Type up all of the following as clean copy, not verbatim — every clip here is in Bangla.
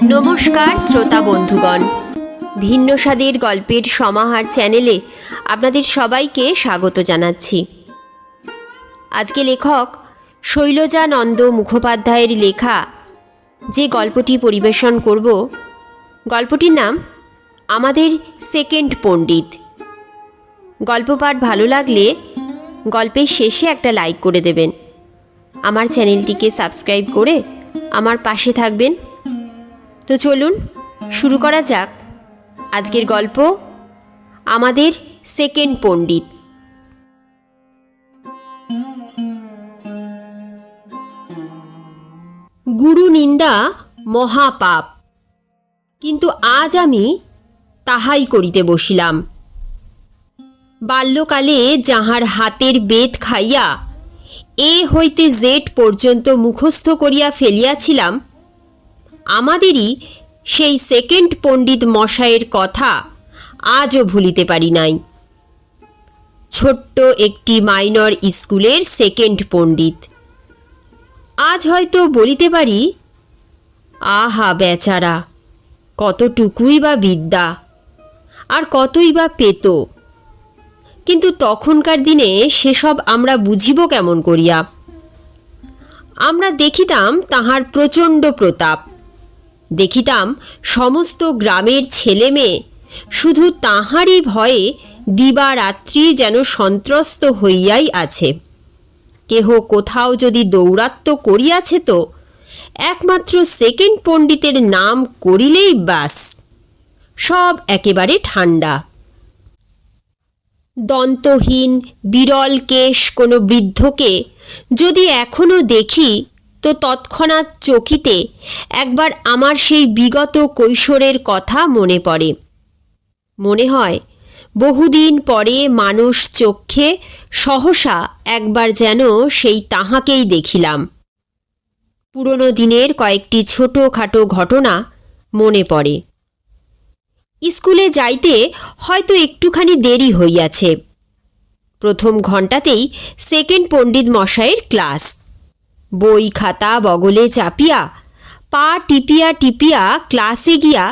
নমস্কার শ্রোতা বন্ধুগণ, ভিন্ন স্বাদের গল্পের সমাহার চ্যানেলে আপনাদের সবাইকে স্বাগত জানাচ্ছি। আজকে লেখক শৈলজানন্দ মুখোপাধ্যায়ের লেখা যে গল্পটি পরিবেশন করব, গল্পটির নাম আমাদের সেকেন্ড পণ্ডিত। গল্প পাঠ ভালো লাগলে গল্পের শেষে একটা লাইক করে দেবেন। আমার চ্যানেলটিকে সাবস্ক্রাইব করে আমার পাশে থাকবেন। তো চলুন শুরু করা যাক আজকের গল্প আমাদের সেকেন্ড পণ্ডিত। গুরু নিন্দা মহাপাপ, কিন্তু আজ আমি তাহাই করিতে বসিলাম। বাল্যকালে যাহার হাতের বেদ খাইয়া এ হইতে জেড পর্যন্ত মুখস্থ করিয়া ফেলিয়াছিলাম, আমাদেরই সেই সেকেন্ড পণ্ডিত মশায়ের কথা আজও ভুলিতে পারি নাই। ছোট্ট একটি মাইনর স্কুলের সেকেন্ড পণ্ডিত। আজ হয়তো বলিতে পারি, আহা বেচারা, কতটুকুই বা বিদ্যা আর কতই বা পেত। কিন্তু তখনকার দিনে সেসব আমরা বুঝিব কেমন করিয়া? আমরা দেখিতাম তাহার প্রচণ্ড প্রতাপ, দেখিতাম সমস্ত গ্রামের ছেলে মেয়ে শুধু তাহারই ভয়ে দিবারাত্রি যেন সন্ত্রস্ত হইয়াই আছে। কেহ কোথাও যদি দৌরাত্ম্য করিয়াছে তো একমাত্র সেকেন্ড পণ্ডিতের নাম করিলেই বাস, সব একেবারে ঠান্ডা। দন্তহীন বিরল কেশ কোনো বৃদ্ধকে যদি এখনও দেখি তো তৎক্ষণাৎ চকিতে একবার আমার সেই বিগত কৈশোরের কথা মনে পড়ে। মনে হয় বহুদিন পরে মানুষ চক্ষে সহসা একবার যেন সেই তাহাকেই দেখিলাম। পুরনো দিনের কয়েকটি ছোটোখাটো ঘটনা মনে পড়ে। স্কুলে যাইতে হয়তো একটুখানি দেরি হইয়াছে। প্রথম ঘণ্টাতেই সেকেন্ড পণ্ডিত মশায়ের ক্লাস। বই খাতা বগলে চাপিয়া পা টিপিয়া টিপিয়া ক্লাসে গিয়া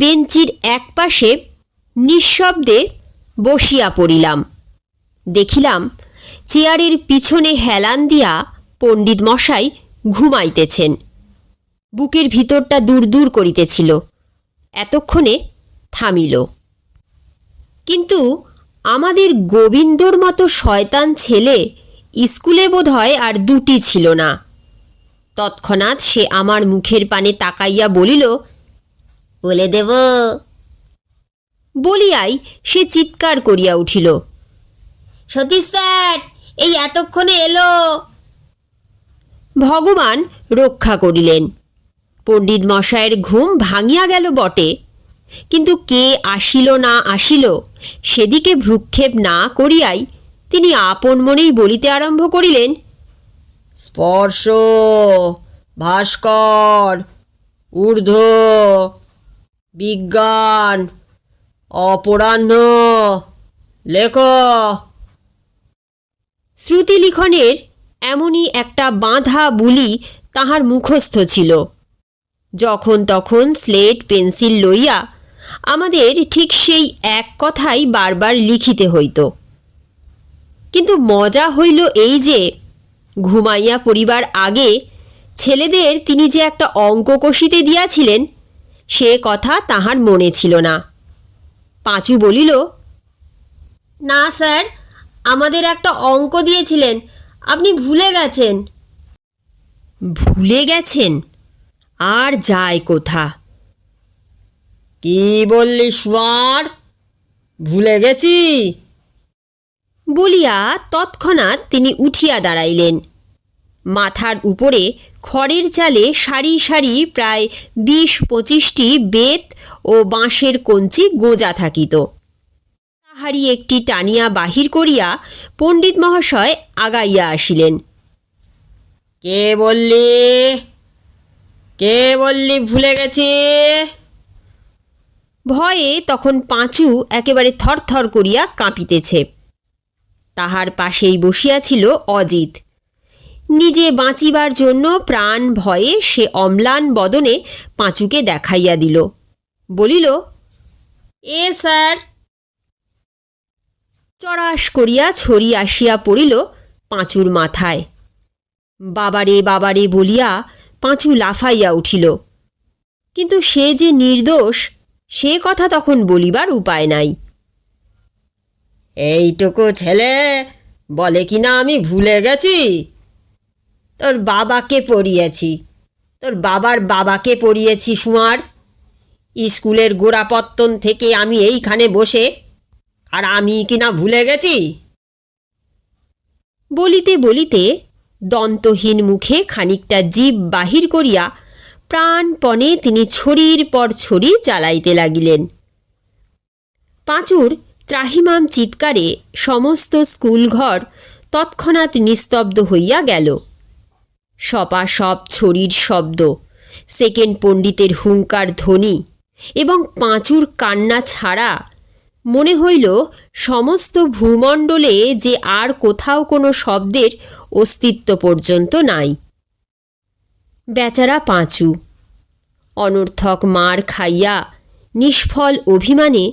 বেঞ্চির একপাশে নিঃশব্দে বসিয়া পড়িলাম। দেখিলাম চেয়ারের পিছনে হেলান দিয়া পণ্ডিত মশাই ঘুমাইতেছেন। বুকের ভিতরটা দূর দূর করিতেছিল। এতক্ষণে থামিল। কিন্তু আমাদের গোবিন্দর মতো শয়তান ছেলে স্কুলে বোধহয় আর দুটি ছিল না। তৎক্ষণাৎ সে আমার মুখের পানে তাকাইয়া বলিল, বলে দেব। বলিয়াই সে চিৎকার করিয়া উঠিল, সতীশ স্যার এই এতক্ষণে এলো। ভগবান রক্ষা করিলেন। পণ্ডিত মশায়ের ঘুম ভাঙিয়া গেল বটে, কিন্তু কে আসিল না আসিল সেদিকে ভ্রুক্ষেপ না করিয়াই তিনি আপন মনেই বলিতে আরম্ভ করিলেন, স্পর্শ, ভাস্কর, ঊর্ধ্ব, বিজ্ঞান, অপরাহ্ন, লেখ। শ্রুতিলিখনের এমনই একটা বাঁধা বুলি তাহার মুখস্থ ছিল। যখন তখন স্লেট পেন্সিল লইয়া আমাদের ঠিক সেই এক কথাই বারবার লিখিতে হইত। কিন্তু মজা হইল এই যে ঘুমাইয়া পড়িবার আগে ছেলেদের তিনি যে একটা অঙ্ক কষিতে দিয়াছিলেন সে কথা তাহার মনে ছিল না। পাঁচু বলিল, না স্যার, আমাদের একটা অঙ্ক দিয়েছিলেন, আপনি ভুলে গেছেন। ভুলে গেছেন? আর যায় কোথা? কি বললি শুয়ার, ভুলে গেছি? বলিয়া তৎক্ষণাৎ তিনি উঠিয়া দাঁড়াইলেন। মাথার উপরে খড়ের চালে সারি সারি প্রায় 20-25টি বেত ও বাঁশের কঞ্চি গোঁজা থাকিত। তাহারই একটি টানিয়া বাহির করিয়া পণ্ডিত মহাশয় আগাইয়া আসিলেন। কে বললি, কে বললি ভুলে গেছি? ভয়ে তখন পাঁচু একেবারে থরথর করিয়া কাঁপিতেছে। তাহার পাশেই বসিয়াছিল অজিত। নিজে বাঁচিবার জন্য প্রাণ ভয়ে সে অম্লান বদনে পাঁচুকে দেখাইয়া দিল, বলিল, এ স্যার। চড়াস করিয়া ছড়ি আসিয়া পড়িল পাঁচুর মাথায়। বাবারে বাবারে বলিয়া পাঁচু লাফাইয়া উঠিল, কিন্তু সে যে নির্দোষ সে কথা তখন বলিবার উপায় নাই। এইটুকু ছেলে বলে কিনা আমি ভুলে গেছি? তোর বাবাকে পড়িয়েছি, তোর বাবার বাবাকে পড়িয়েছি শুঁয়ার। স্কুলের গোড়াপত্তন থেকে আমি এইখানে বসে, আর আমি কিনা ভুলে গেছি? বলিতে বলিতে দন্তহীন মুখে খানিকটা জিভ বাহির করিয়া প্রাণপণে তিনি ছড়ির পর ছড়ি চালাইতে লাগিলেন। পাঁচুর ত্রাহিমাম চিৎকারে সমস্ত স্কুলঘর তৎক্ষণাৎ নিস্তব্ধ হইয়া গেল। সপাসপ ছড়ির শব্দ, সেকেন্ড পণ্ডিতের হুঙ্কার ধ্বনি এবং পাঁচুর কান্না ছাড়া মনে হইল সমস্ত ভূমণ্ডলে যে আর কোথাও কোনো শব্দের অস্তিত্ব পর্যন্ত নাই। বেচারা পাঁচু অনর্থক মার খাইয়া নিষ্ফল অভিমানে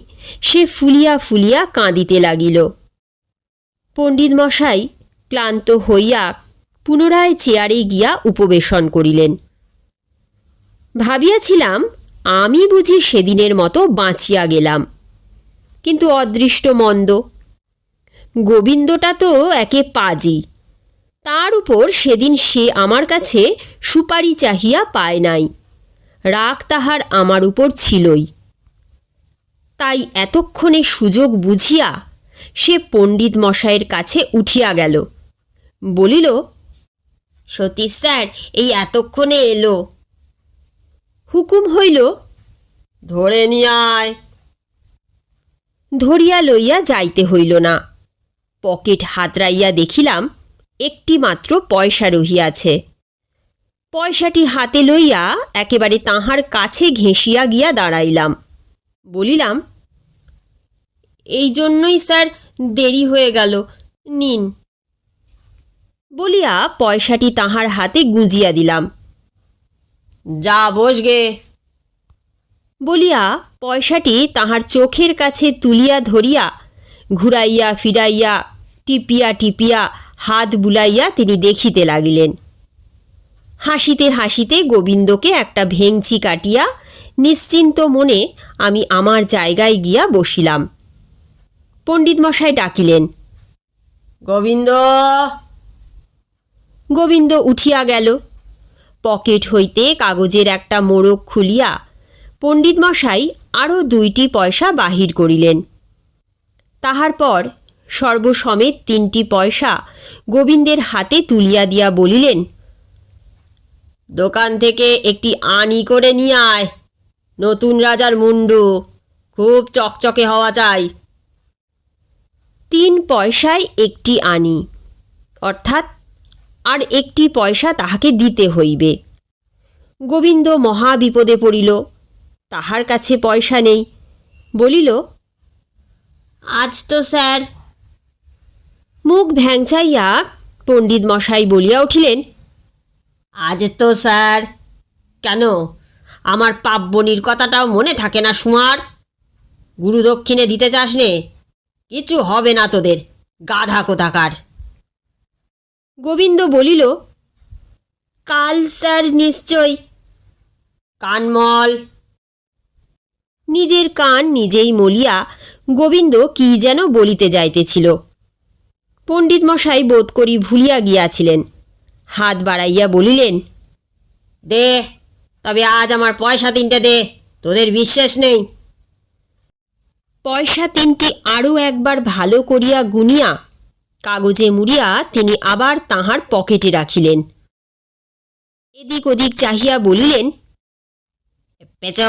সে ফুলিয়া ফুলিয়া কাঁদিতে লাগিল। পণ্ডিত মশাই ক্লান্ত হইয়া পুনরায় চেয়ারে গিয়া উপবেশন করিলেন। ভাবিয়াছিলাম আমি বুঝি সেদিনের মতো বাঁচিয়া গেলাম, কিন্তু অদৃষ্ট মন্দ। গোবিন্দটা তো একে পাজি, তার উপর সেদিন সে আমার কাছে সুপারি চাহিয়া পায় নাই, রাগ তাহার আমার উপর ছিলই। তাই এতক্ষণে সুযোগ বুঝিয়া সে পণ্ডিত মশাইয়ের কাছে উঠিয়া গেল, বলিল, সতীশ স্যার এই এতক্ষণে এলো। হুকুম হইল, ধরে নিয়ে আয়। ধরিয়া লইয়া যাইতে হইল না। পকেট হাতড়াইয়া দেখিলাম একটি মাত্র পয়সা রহিয়াছে। পয়সাটি হাতে লইয়া একেবারে তাহার কাছে ঘেঁষিয়া গিয়া দাঁড়াইলাম। বলিলাম, এই জন্যই স্যার দেরি হয়ে গেল, নিন। বলিয়া পয়সাটি তাহার হাতে গুঁজিয়া দিলাম। যা বসগে বলিয়া পয়সাটি তাহার চোখের কাছে তুলিয়া ধরিয়া ঘুরাইয়া ফিরাইয়া টিপিয়া টিপিয়া হাত বুলাইয়া তিনি দেখিতে লাগিলেন। হাসিতে হাসিতে গোবিন্দকে একটা ভেংচি কাটিয়া নিশ্চিন্ত মনে আমি আমার জায়গায় গিয়া বসিলাম। পণ্ডিত মশাই ডাকিলেন, গোবিন্দ। গোবিন্দ উঠিয়া গেল। পকেট হইতে কাগজের একটা মোড়ক খুলিয়া পণ্ডিত মশাই আরও 2টি পয়সা বাহির করিলেন। তাহার পর সর্বসমেত 3টি পয়সা গোবিন্দের হাতে তুলিয়া দিয়া বলিলেন, দোকান থেকে একটি আনি করে নিয়ে আয়, নতুন রাজার মুন্ডু, খুব চকচকে হওয়া চাই। 3 পয়সায় একটি আনি, অর্থাৎ আর 1টি পয়সা তাহাকে দিতে হইবে। গোবিন্দ মহা বিপদে পড়িল, তাহার কাছে পয়সা নেই। বলিল, আজ তো স্যার। মুখ ভ্যাংচাইয়া পণ্ডিত মশাই বলিয়া উঠিলেন, আজ তো স্যার? কেন, আমার পাপবনির কথাটাও মনে থাকে না শুঁয়ার? গুরু দক্ষিণে দিতে চাস নে? কিছু হবে না তোদের, গাধা কোথাকার। গোবিন্দ বলিল, কাল স্যার নিশ্চয়। কানমল। নিজের কান নিজেই মলিয়া গোবিন্দ কি যেন বলিতে যাইতেছিল। পণ্ডিত মশাই বোধ করি ভুলিয়া গিয়াছিলেন। হাত বাড়াইয়া বলিলেন, দে, তবে আজ আমার পয়সা 3টে দে, তোদের বিশ্বাস নেই। পয়সা 3টি আরও একবার ভালো করিয়া গুনিয়া কাগজে মুড়িয়া তিনি আবার তাহার পকেটে রাখিলেন। এদিক ওদিক চাহিয়া বলিলেন, পেচ,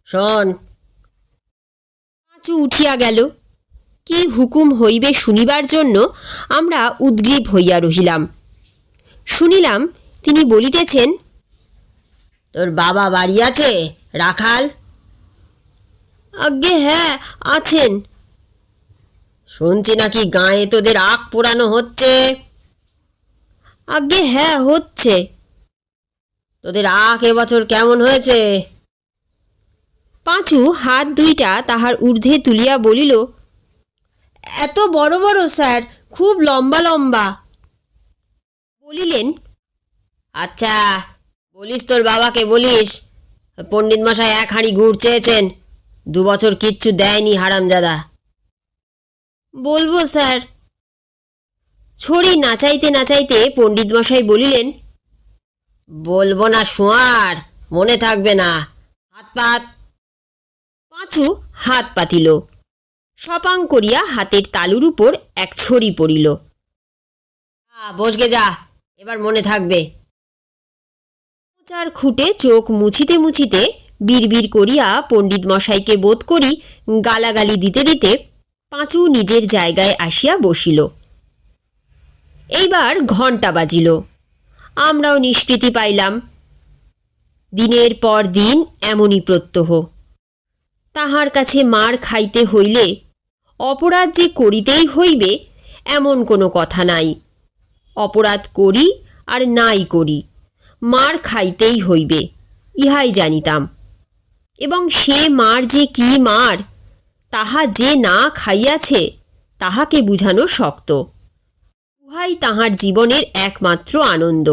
শোন। পাঁচু উঠিয়া গেল। কি হুকুম হইবে শুনিবার জন্য আমরা উদ্গ্রীব হইয়া রহিলাম। শুনিলাম তিনি বলিতেছেন, তোর বাবা বাড়ি আছে রাখাল? আজ্ঞে হ্যাঁ, আছেন। শুনছি নাকি গাঁয়ে তোদের আখ পোড়ানো হচ্ছে। আজ্ঞে হ্যাঁ, হচ্ছে। তোদের আখ এবছর কেমন হয়েছে? পাঁচু হাত দুইটা তাহার ঊর্ধ্বে তুলিয়া বলিল, এত বড় বড় স্যার, খুব লম্বা লম্বা। বলিলেন, আচ্ছা, বলিস তোর বাবাকে, বলিস পণ্ডিত মশাই 1 হাঁড়ি গুড় চেয়েছেন, 2 বছর কিচ্ছু দেয়নি হারামজাদা। বলবো স্যার। ছড়ি নাচাইতে নাচাইতে পণ্ডিত মশাই বলিলেন, বলবো না শোঁয়ার, মনে থাকবে না, হাত পাত। পাঁচু হাত পাতিল, সপাং করিয়া হাতের তালুর উপর এক ছড়ি পড়িল। বসগে যা, এবার মনে থাকবে। চার খুঁটে চোখ মুছিতে মুছিতে বিড়বিড় করিয়া পণ্ডিত মশাইকে বোধ করি গালাগালি দিতে দিতে পাঁচু নিজের জায়গায় আসিয়া বসিল। এইবার ঘণ্টা বাজিল, আমরাও নিষ্কৃতি পাইলাম। দিনের পর দিন এমনই প্রত্যহ। তাহার কাছে মার খাইতে হইলে অপরাধ যে করিতেই হইবে এমন কোনো কথা নাই। অপরাধ করি আর নাই করি, মার খাইতেই হইবে, ইহাই জানিতাম। এবং সে মার যে কি মার, তাহা যে না খাইয়াছে তাহাকে বুঝানো শক্ত। উহাই তাহার জীবনের একমাত্র আনন্দ।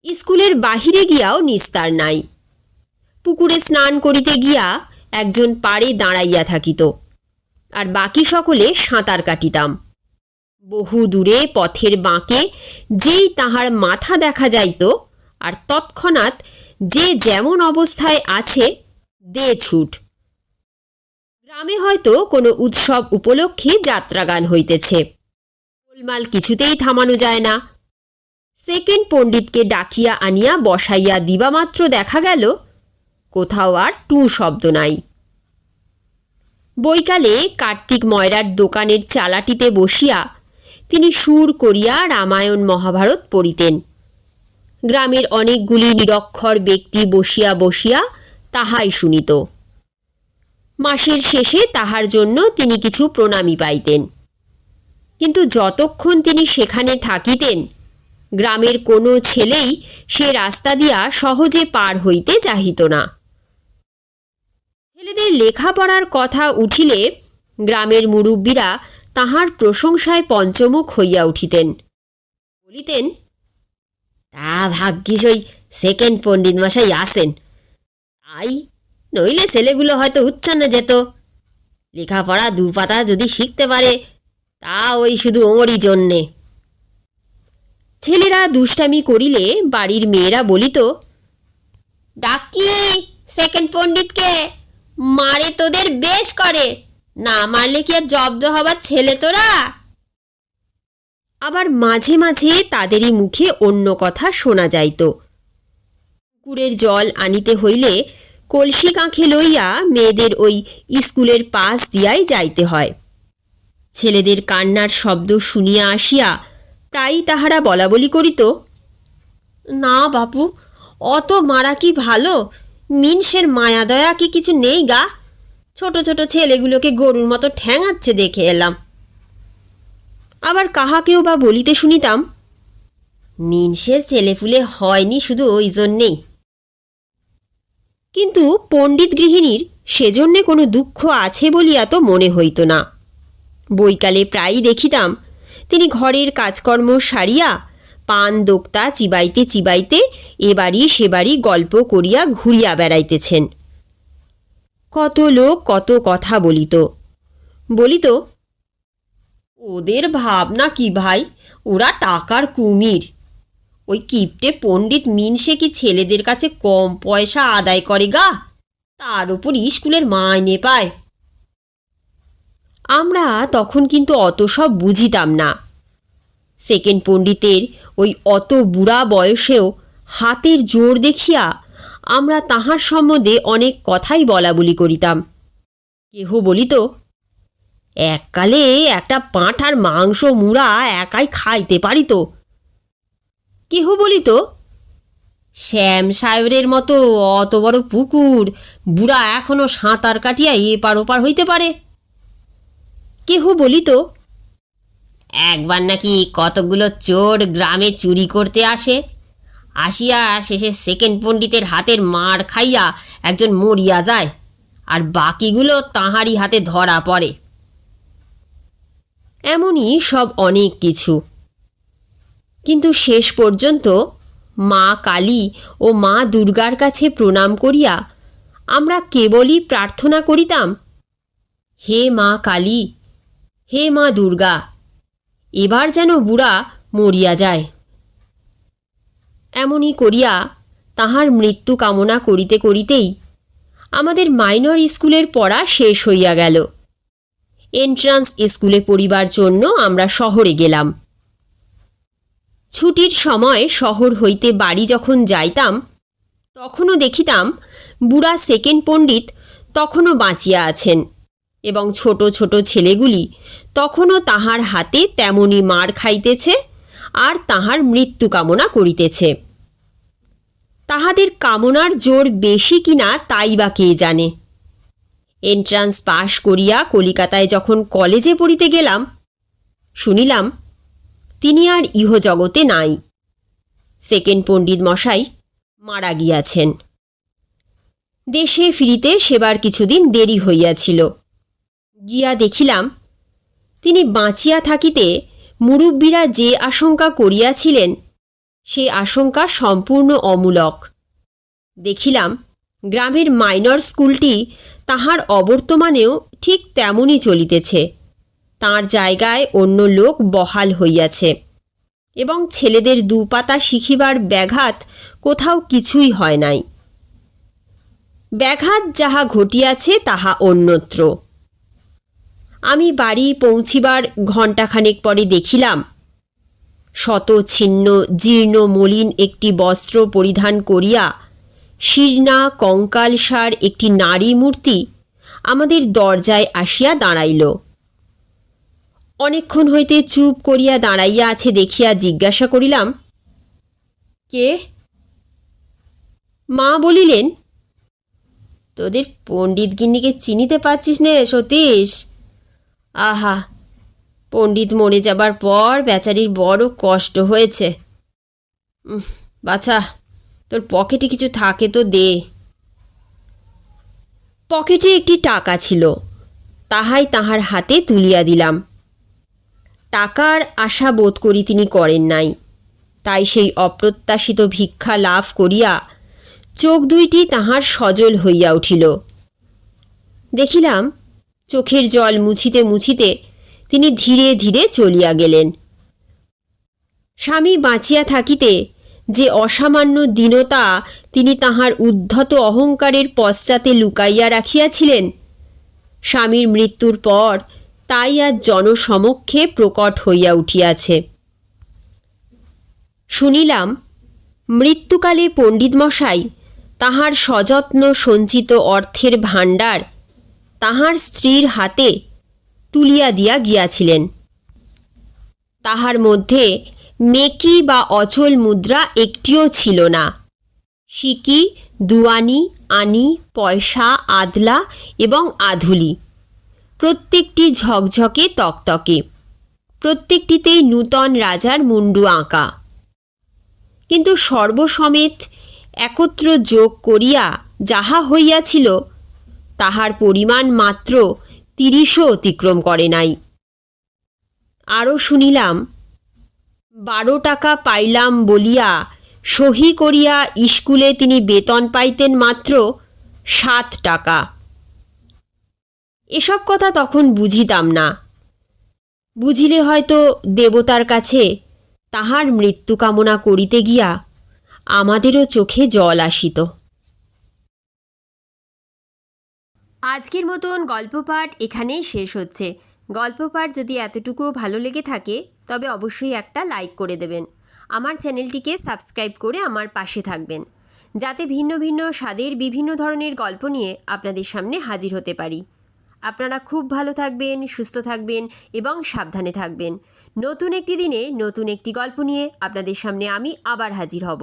স্কুলের বাহিরে গিয়াও নিস্তার নাই। পুকুরে স্নান করিতে গিয়া একজন পাড়ে দাঁড়াইয়া থাকিত, আর বাকি সকলে সাঁতার কাটিতাম। বহু দূরে পথের বাঁকে যেই তাহার মাথা দেখা যাইত, আর তৎক্ষণাৎ যে যেমন অবস্থায় আছে দে ছুট। গ্রামে হয়তো কোনো উৎসব উপলক্ষে যাত্রাগান হইতেছে, গোলমাল কিছুতেই থামানো যায় না। সেকেন্ড পণ্ডিতকে ডাকিয়া আনিয়া বসাইয়া দিবামাত্র দেখা গেল কোথাও আর টু শব্দ নাই। বৈকালে কার্তিক ময়রার দোকানের চালাটিতে বসিয়া তিনি সুর করিয়া রামায়ণ মহাভারত পড়িতেন। গ্রামের অনেকগুলি নিরক্ষর ব্যক্তি বসিয়া বসিয়া তাহাই শুনিত। মাসের শেষে তাহার জন্য তিনি কিছু প্রণামী পাইতেন, কিন্তু যতক্ষণ তিনি সেখানে থাকিতেন গ্রামের কোনো ছেলেই সে রাস্তা দিয়া সহজে পার হইতে চাহিত না। ছেলেদের লেখাপড়ার কথা উঠিলে গ্রামের মুরব্বীরা তাহার প্রশংসায় পঞ্চমুখ হইয়া উঠিতেন। বলিতেন, তা ভাগ্যিস ওই সেকেন্ড পণ্ডিত মশাই আসেন, তাই নইলে ছেলেগুলো হয়তো উচ্ছন্নে যেত। লেখাপড়া 2 পাতা যদি শিখতে পারে, তা ওই শুধু ওরই জন্যে। ছেলেরা দুষ্টামি করিলে বাড়ির মেয়েরা বলিত, ডাকি সেকেন্ড পণ্ডিতকে, মারে তোদের বেশ করে, না মারলে কি আর জব্দ হবার ছেলে তোরা? আবার মাঝে মাঝে তাদেরই মুখে অন্য কথা শোনা যাইত। পুকুরের জল আনিতে হইলে কলসি কাঁখে লইয়া মেয়েদের ওই স্কুলের পাশ দিয়াই যাইতে হয়। ছেলেদের কান্নার শব্দ শুনিয়া আসিয়া প্রায়ই তাহারা বলাবলি করিত, না বাপু, অত মারা কি ভালো, মিনসের মায়া দয়া কি কিছু নেই গা, ছোট ছোট ছেলেগুলোকে গরুর মতো ঠ্যাঙাচ্ছে দেখে এলাম। আবার কাহাকেও বা বলিতে শুনিতাম, মিনসের ছেলেপুলে হয়নি শুধু ওই জন্যেই। কিন্তু পণ্ডিত গৃহিণীর সেজন্যে কোনো দুঃখ আছে বলিয়া তো মনে হইত না। বৈকালে প্রায়ই দেখিতাম তিনি ঘরের কাজকর্ম সারিয়া পান দোক্তা চিবাইতে চিবাইতে এ বাড়ি সে বাড়ি গল্প করিয়া ঘুরিয়া বেড়াইতেছেন। কত লোক কত কথা বলিত। ওদের ভাবনা কি ভাই, ওরা টাকার কুমির। ওই কিপটে পণ্ডিত মিনসে কি ছেলেদের কাছে কম পয়সা আদায় করে গা, তার উপর স্কুলের মাইনে পায়। আমরা তখন কিন্তু অত সব বুঝিতাম না। সেকেন্ড পণ্ডিতের ওই অত বুড়া বয়সেও হাতের জোর দেখিয়া আমরা তাহার সম্বন্ধে অনেক কথাই বলাবলি করিতাম। কেহ বলিত, এককালে একটা পাঁঠার মাংস মুড়া একাই খাইতে পারিত। কেহ বলিত, শ্যাম সাহেবের মতো অত বড় পুকুর বুড়া এখনো সাঁতার কাটিয়া এপার ওপার হইতে পারে। কেহ বলিত, একবার নাকি কতগুলো চোর গ্রামে চুরি করতে আসে, আসিয়া শেষে সেকেন্ড পণ্ডিতের হাতের মার খাইয়া একজন মরিয়া যায়, আর বাকিগুলো তাহারই হাতে ধরা পড়ে। এমনই সব অনেক কিছু। কিন্তু শেষ পর্যন্ত মা কালী ও মা দুর্গার কাছে প্রণাম করিয়া আমরা কেবলই প্রার্থনা করিতাম, হে মা কালী, হে মা দুর্গা, এবার যেন বুড়া মরিয়া যায়। এমনই করিয়া তাহার মৃত্যু কামনা করিতে করিতেই আমাদের মাইনর স্কুলের পড়া শেষ হইয়া গেল। এন্ট্রান্স স্কুলে পড়িবার জন্য আমরা শহরে গেলাম। ছুটির সময় শহর হইতে বাড়ি যখন যাইতাম, তখনও দেখিতাম বুড়া সেকেন্ড পণ্ডিত তখনও বাঁচিয়া আছেন, এবং ছোট ছোট ছেলেগুলি তখনও তাহার হাতে তেমনি মার খাইতেছে আর তাহার মৃত্যু কামনা করিতেছে। তাহাদের কামনার জোর বেশি কিনা তাই বা কে জানে। এন্ট্রান্স পাশ করিয়া কলিকাতায় যখন কলেজে পড়িতে গেলাম, শুনিলাম তিনি আর ইহজগতে নাই। সেকেন্ড পণ্ডিত মশাই মারা গিয়াছেন। দেশে ফিরিতে সেবার কিছুদিন দেরি হইয়াছিল। গিয়া দেখিলাম তিনি বাঁচিয়া থাকিতে মুরব্বীরা যে আশঙ্কা করিয়াছিলেন, সে আশঙ্কা সম্পূর্ণ অমূলক। দেখিলাম গ্রামের মাইনর স্কুলটি তাহার অবর্তমানেও ঠিক তেমনই চলিতেছে। তাঁর জায়গায় অন্য লোক বহাল হইয়াছে, এবং ছেলেদের দুপাতা শিখিবার ব্যাঘাত কোথাও কিছুই হয় নাই। ব্যাঘাত যাহা ঘটিয়াছে তাহা অন্যত্র। আমি বাড়ি পৌঁছিবার ঘণ্টাখানেক পরে দেখিলাম শত ছিন্ন জীর্ণ মলিন একটি বস্ত্র পরিধান করিয়া শীর্ণা কঙ্কালসার একটি নারী মূর্তি আমাদের দরজায় আসিয়া দাঁড়াইল। অনেকক্ষণ হইতে চুপ করিয়া দাঁড়াইয়া আছে দেখিয়া জিজ্ঞাসা করিলাম, কে? মা বলিলেন, তোদের পণ্ডিত গিন্নিকে চিনিতে পারছিস নে সতীশ? আহা, পণ্ডিত মরে যাবার পর বেচারির বড় কষ্ট হয়েছে। বাছা, তোর পকেটে কিছু থাকে তো দে। পকেটে একটি টাকা ছিল, তাহাই তাহার হাতে তুলিয়া দিলাম। টাকার আশা বোধ করি তিনি করেন নাই, তাই সেই অপ্রত্যাশিত ভিক্ষা লাভ করিয়া চোখ দুইটি তাহার সজল হইয়া উঠিল। দেখিলাম চোখের জল মুছিতে মুছিতে তিনি ধীরে ধীরে চলিয়া গেলেন। স্বামী বাঁচিয়া থাকিতে যে অসামান্য দীনতা তিনি তাহার উদ্ধত অহংকারের পশ্চাতে লুকাইয়া রাখিয়াছিলেন, স্বামীর মৃত্যুর পর তাই আজ জনসমক্ষে প্রকট হইয়া উঠিয়াছে। শুনিলাম মৃত্যুকালে পণ্ডিতমশাই তাহার সযত্ন সঞ্চিত অর্থের ভাণ্ডার তাহার স্ত্রীর হাতে তুলিয়া দিয়া গিয়াছিলেন। তাহার মধ্যে মেকি বা অচল মুদ্রা একটিও ছিল না। সিকি, দুয়ানি, আনি, পয়সা, আদলা এবং আধুলি প্রত্যেকটি ঝকঝকে তকতকে, প্রত্যেকটিতেই নূতন রাজার মুন্ডু আঁকা। কিন্তু সর্বসমেত একত্র যোগ করিয়া যাহা হইয়াছিল, তাহার পরিমাণ মাত্র 30ও অতিক্রম করে নাই। আরও শুনিলাম 12 টাকা পাইলাম বলিয়া সহি করিয়া স্কুলে তিনি বেতন পাইতেন মাত্র 7 টাকা। এসব কথা তখন বুঝিতাম না। বুঝিলে হয়তো দেবতার কাছে তাহার মৃত্যু কামনা করিতে গিয়া আমাদেরও চোখে জল আসিত। আজকের মতন গল্প পাঠ এখানেই শেষ হচ্ছে। গল্প পাঠ যদি এতটুকুও ভালো লেগে থাকে তবে অবশ্যই একটা লাইক করে দেবেন। আমার চ্যানেলটিকে সাবস্ক্রাইব করে আমার পাশে থাকবেন, যাতে ভিন্ন ভিন্ন স্বাদের বিভিন্ন ধরনের গল্প নিয়ে আপনাদের সামনে হাজির হতে পারি। আপনারা খুব ভালো থাকবেন, সুস্থ থাকবেন এবং সাবধানে থাকবেন। নতুন একটি দিনে নতুন একটি গল্প নিয়ে আপনাদের সামনে আমি আবার হাজির হব।